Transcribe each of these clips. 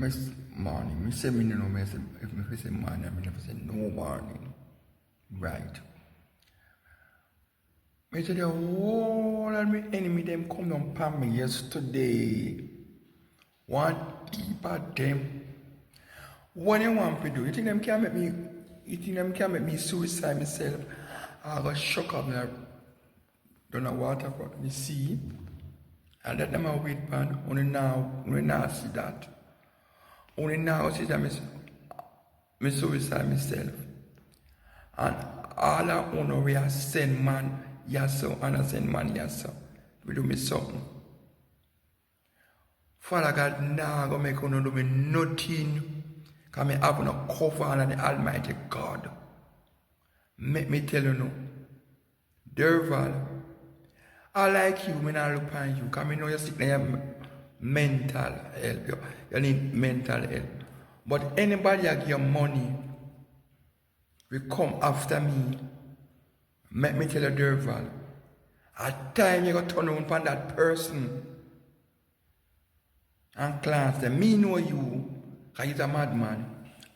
Miss morning. Me say me no know me say if me say morning, I never say no morning. Right. Me say the whole of me enemy them come down upon me yesterday. One heap of them. What you want to do? You think them can make me suicide myself? I got shock up me down the waterfront. Me see. And that them a wait pan. Only now see that. Only now see that me suicide myself. And all I want we are send man, yes sir, and I send man, yes sir. We do me something. Father God, now go make you do me nothing. Because I have no cover under the Almighty God. Make me tell you no. Derrick, I like you when I look at you. Because I know you're sick now, mental help. You need mental help. But anybody that give you money will come after me. Make me tell you, Derrick, at time you got to turn on upon that person and class them. Me know you, because he's a madman.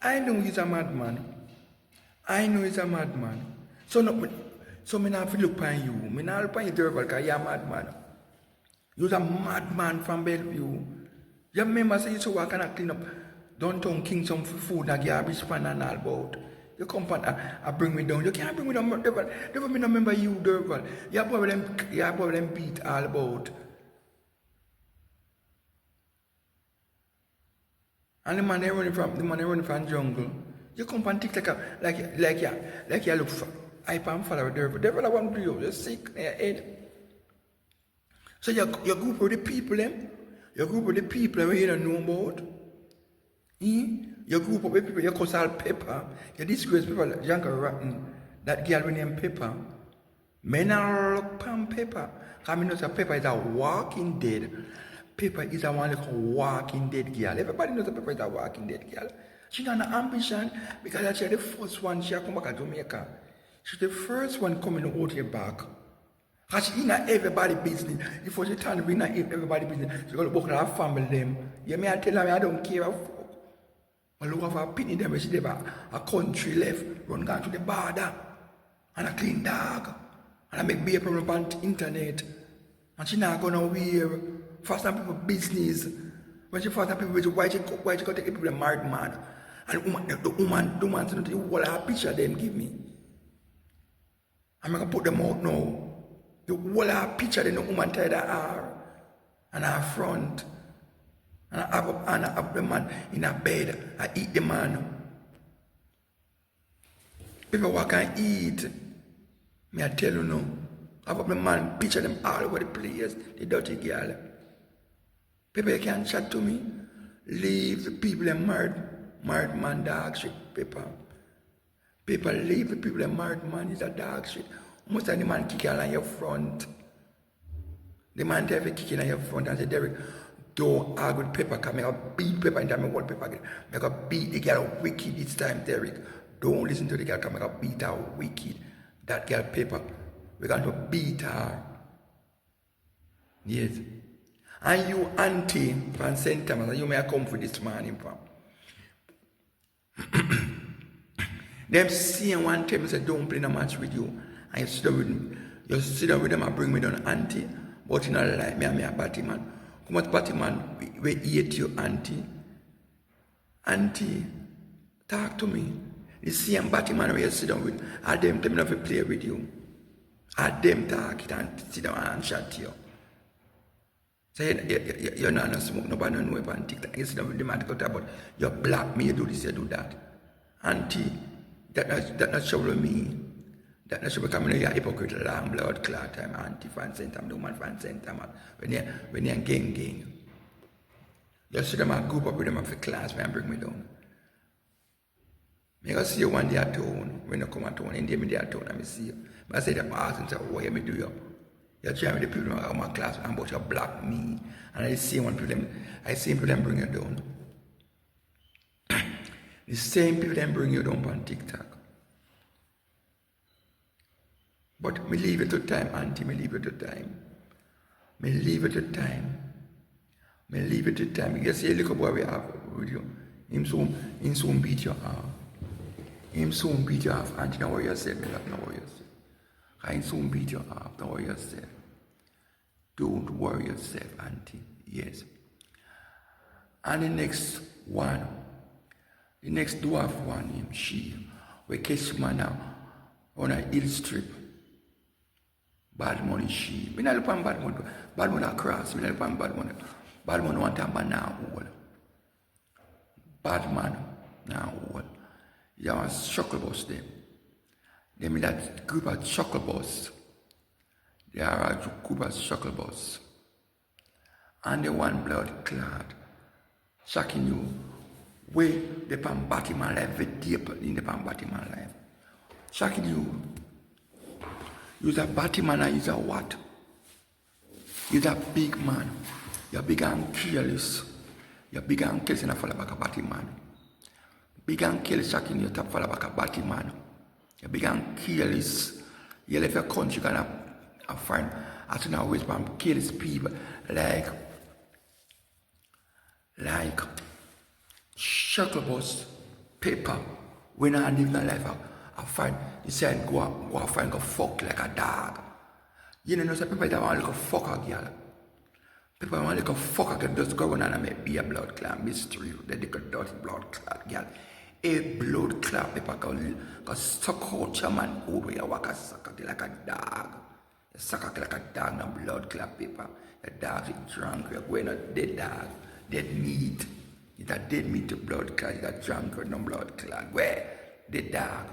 I know he's a madman. I know he's a madman. So me not have to look upon you. Me not look upon you, Derrick, because you're a madman. You're a madman from Bellevue. You remember say you so I cannot clean up downtown King some food and garbage pan and all about. You come and bring me down. You can't bring me down. Never me not remember you, Derrick. You probably them beat all about. And the man they running from jungle. You come and TikTok like you look for. I pan follow Derrick. Derrick I want to do you. You're sick in your head. So you group of the people them. You group of the people you don't know about. Your group of people, you cause all Pepper, you disgrace people like Janka Rotten, that girl named Pepper. Men are look on Pepper. Because I know that Pepper is a walking dead. Pepper is a one like a walking dead girl. Everybody knows that Pepper is a walking dead girl. She got an ambition because she's the first one she come back to Jamaica. She's the first one coming out here back. Because she in everybody business. Before she turn to in everybody business, she got to work with her family them. You may tell her I don't care. I look over a pity them, she have a country left, run down to the border, and a clean dog, and I make beer problem on the internet. And she not gonna wear fast than people business. When she fast than people, why she go take people married man. And the woman said, what a picture them give me. I'm gonna put them out now. The whole picture the woman tied her hair and her front. And I have the man in a bed. I eat the man. People walk and eat. Me I tell you no. I have the man picture them all over the place. The dirty girl. People you can't chat to me. Leave the people and married man dog shit. People leave the people and married man is a dog shit. Most of the man kick you on your front. The man tell you kick you on your front and say, Derrick, don't argue with Pepper, because I beat Pepper and I want Pepper again. I beat the girl wicked this time, Derrick. Don't listen to the girl, because I beat her wicked. That girl Pepper, we're going to beat her. Yes. And you, auntie, from St. Thomas, you may have come for this morning, from. Them seeing one time, say, don't play no match with you. And you sit down with them. You sit down with them and bring me down, auntie. But you don't like me and me a batty man. Come out, party man, we hate you, auntie. Auntie, talk to me. The same party man where you sit down with, I them tell me not to play with you. I them talk it and sit down and chat to you. So you're not no smoke, nobody know about TikTok. You sit down with them and talk about you black me, you do this, you do that. Auntie, that not trouble me. That not trouble because you're a hypocrite, long blood clot time, auntie fan center, the woman fan center, when you're gang. You see them and group up with them for class and bring me down. I go see you one day at town, when you come at town, and me there at town, and I see you. But I say them ask and say, what you do you? You're trying with the people in my class and about you block me. And I see one people them bring you down. The same people them bring you down on TikTok. But me leave it to time, auntie, me leave it to time. Me leave it to time. Me leave it to time. You see a little boy we have with you. Him soon beat you off. Him soon beat you off. Auntie, don't worry yourself, don't worry yourself. Him soon beat you off, don't worry yourself. Don't worry yourself, auntie. Yes. And the next one, the next dwarf one, him, she, we catch man now on a hill strip. Bad money she. Me not look on bad money. Bad money across. Me not look on bad money. Bad man want a man now hold. Bad man now hold. You have a chuckle bus them. Them in that group of chuckle bus. They are a group of chuckle bus. And the one blood clad. Shocking you. Where the pan batty man life very deep in the pan batty man life. Shocking you. You're a batty man and you're a what? You're a big man. You're big and careless. You're big and careless and I fall back a batty man. Big and careless shocking you to fall back a batty man. You're big and careless. You left your country gonna find as now always from careless people like Shuttlebus paper when I live my life I find he said go and find go fuck like a dog. You know some people that want to fuck a girl. People want to fuck a girl just go on and make be a blood clot mystery. They do a dirty blood clot girl. A blood clot people go suck out your man out where you walk a suck out like a dog. You suck out like a dog no blood clot paper. The dog is drunk, you're going to dead dog, dead meat. It's a dead meat to blood clot, you got drunk with no blood clot. Where? The dog.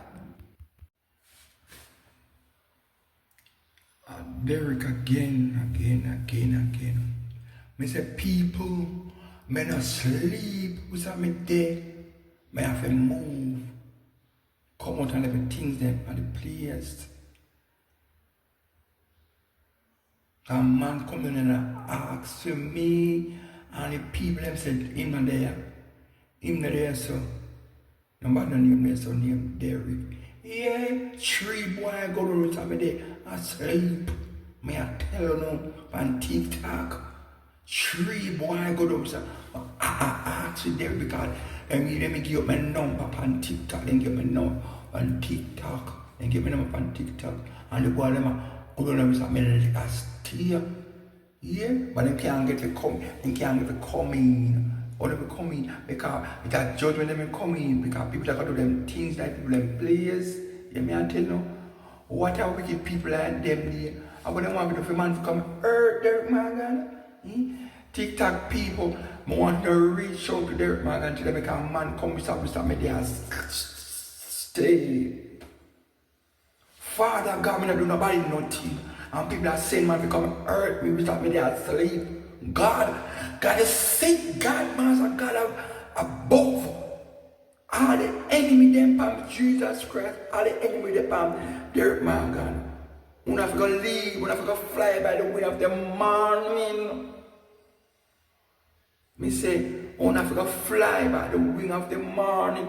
Derrick again. Me say people, me not sleep, who's me day, me have to move, come out and let things them at the place. A man come in and ask for me, and the people them said, him not there, so. Nobody no name there, so name Derrick. Yeah, 3 boy go to the time day, I sleep. May I tell you now, on TikTok, 3 boy go to the I ask you Derrick because let me give up my number on TikTok, then give my number on TikTok, then give my number on TikTok, and the boy them go to the last year. Yeah, but they can't get to come in. Or they will come in because that judgment they will come in because people that got to do them things like people them players. You may I tell you, what are wicked people like them there? I wouldn't want to man to come hurt Derrick Morgan. TikTok people want to reach out to Derrick Morgan to them because man come with me there stay. Father God, me not do nobody nothing. And people are saying man to come hurt me without me there sleep. God is sick. God, Master God above all the enemy them from Jesus Christ, all the enemy them from Derrick Morgan. We have to leave, we have to fly by the wind of the morning. Me say, we have to fly by the wind of the morning.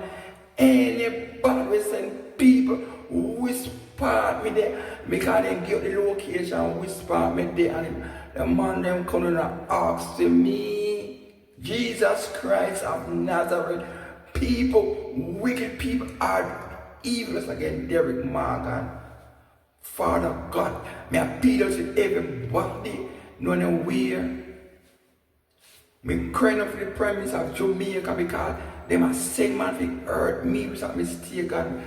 Anybody we send people whisper me there because they give the location, whisper me there and the man them coming and ask me, Jesus Christ of Nazareth, people, wicked people are evil against Derrick Morgan. Father God, may I appeal to everybody, knowing where. Me crying up for the premise of Jamaica because they must send man to hurt me without mistake. God.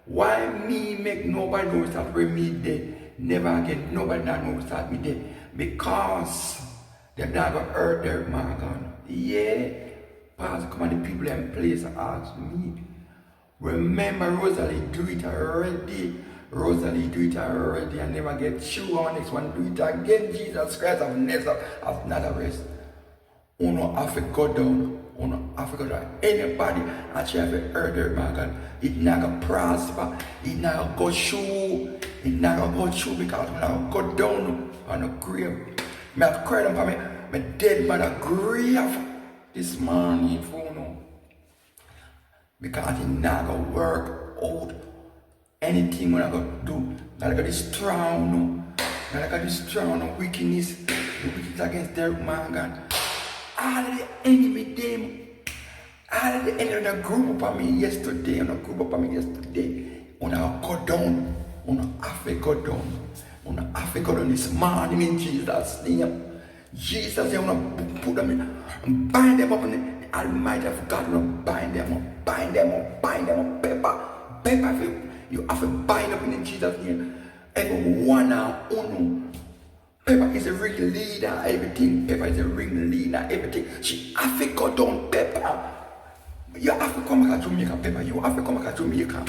Why me make nobody know without me dead? Never again, nobody know without me dead. Because they're not going to hurt Derrick Morgan. Yeah. Pastor, come on, the people in place and ask me. Remember, Rosalie do it already. I never get you on next one. Do it again. Jesus Christ of Nazareth. Uno have to go down. Anybody actually have to hurt Derrick Morgan. It's not going to prosper. It's not going to go through. Because we're not going to go down on the grave. I have cried for my dead mother grave this morning for no. Because it's not going to work out. Anything we're not going to do. Not like this strong, wickedness. The wickedness against Derrick Morgan. All of the enemy them All the end of the group up on me yesterday, on a group up on me yesterday. When I go down, when I have to go down, when I have to go down this morning in Jesus' name. Jesus, you want to put them in, bind them up in the Almighty of God, you want to bind them up, bind them up, bind them up, paper, you have to bind up in Jesus' name. Every one and uno. Pepper is a ring leader, everything. Pepper is a ring leader, everything. She have to go down, Pepper. You have to come back to Jamaica, Pepper. You have to come back to Jamaica.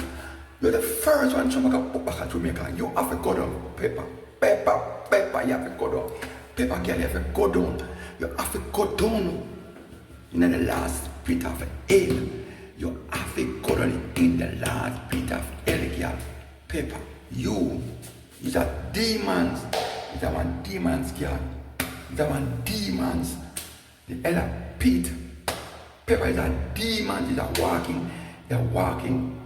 You're the first one to come back to Jamaica. You have to go down, Pepper. Pepper, you have to go down. Pepper girl, you have to go down. You have to go down. In the last bit of hell. You have to go down in the last bit of hell, girl. Pepper, you is a demons. It's a one demons, girl. It's a one demons. The hell pit. Pepper is a demon. It's a walking. They're walking.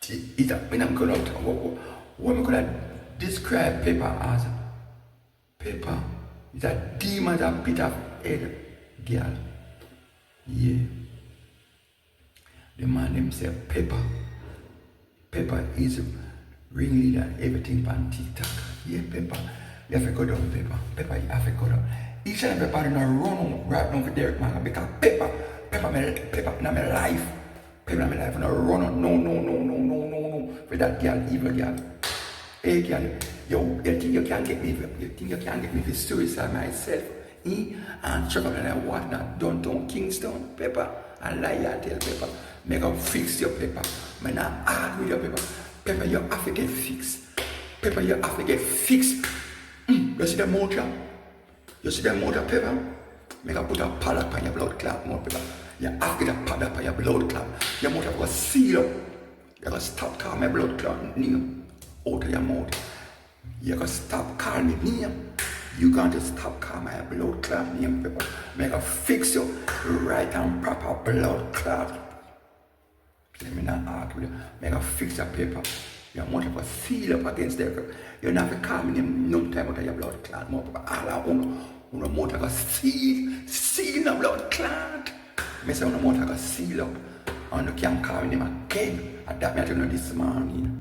It's a, when I'm going out, what I'm going to describe Pepper as. Pepper is a demon, a bit of head, girl. Yeah. The man himself, Pepper. Pepper is ringleader, everything on TikTok. Yeah, Pepper. You have to go down, Pepper. Pepper, you have to go down. Each and every party now run right now for Derrick, man. Because Pepper in my life. Pepper in my life. Now run on. No. For that girl, evil girl. Hey, girl. You think you can't get me? You think you can't get me for suicide myself? And chuck up and whatnot. Downtown Kingston, Pepper. And lie and tell Pepper. Make up fix your Pepper. Man, not argue with your Pepper. Pepper, you have to get fixed. Pepper, you have to get fixed. You see the motor? You see the motor, Pepper? Make up put a padlock on your blood clot, more Pepper. You have to get a padlock on your blood clot. Your motor will seal up. You're going to stop calling my blood clot name out of your mouth. You're going to stop calling me name. You're going to stop calling my blood clot name, Pepper. Make a fix your right and proper blood clot. Let me not argue with you. Make a fix your Pepper. Your mother will seal up against them. You're not to call me no time out of your blood clot, more Pepper. All I want motor will seal the blood clot. I say, motor will seal up. And you can't call me again. And that matter this morning.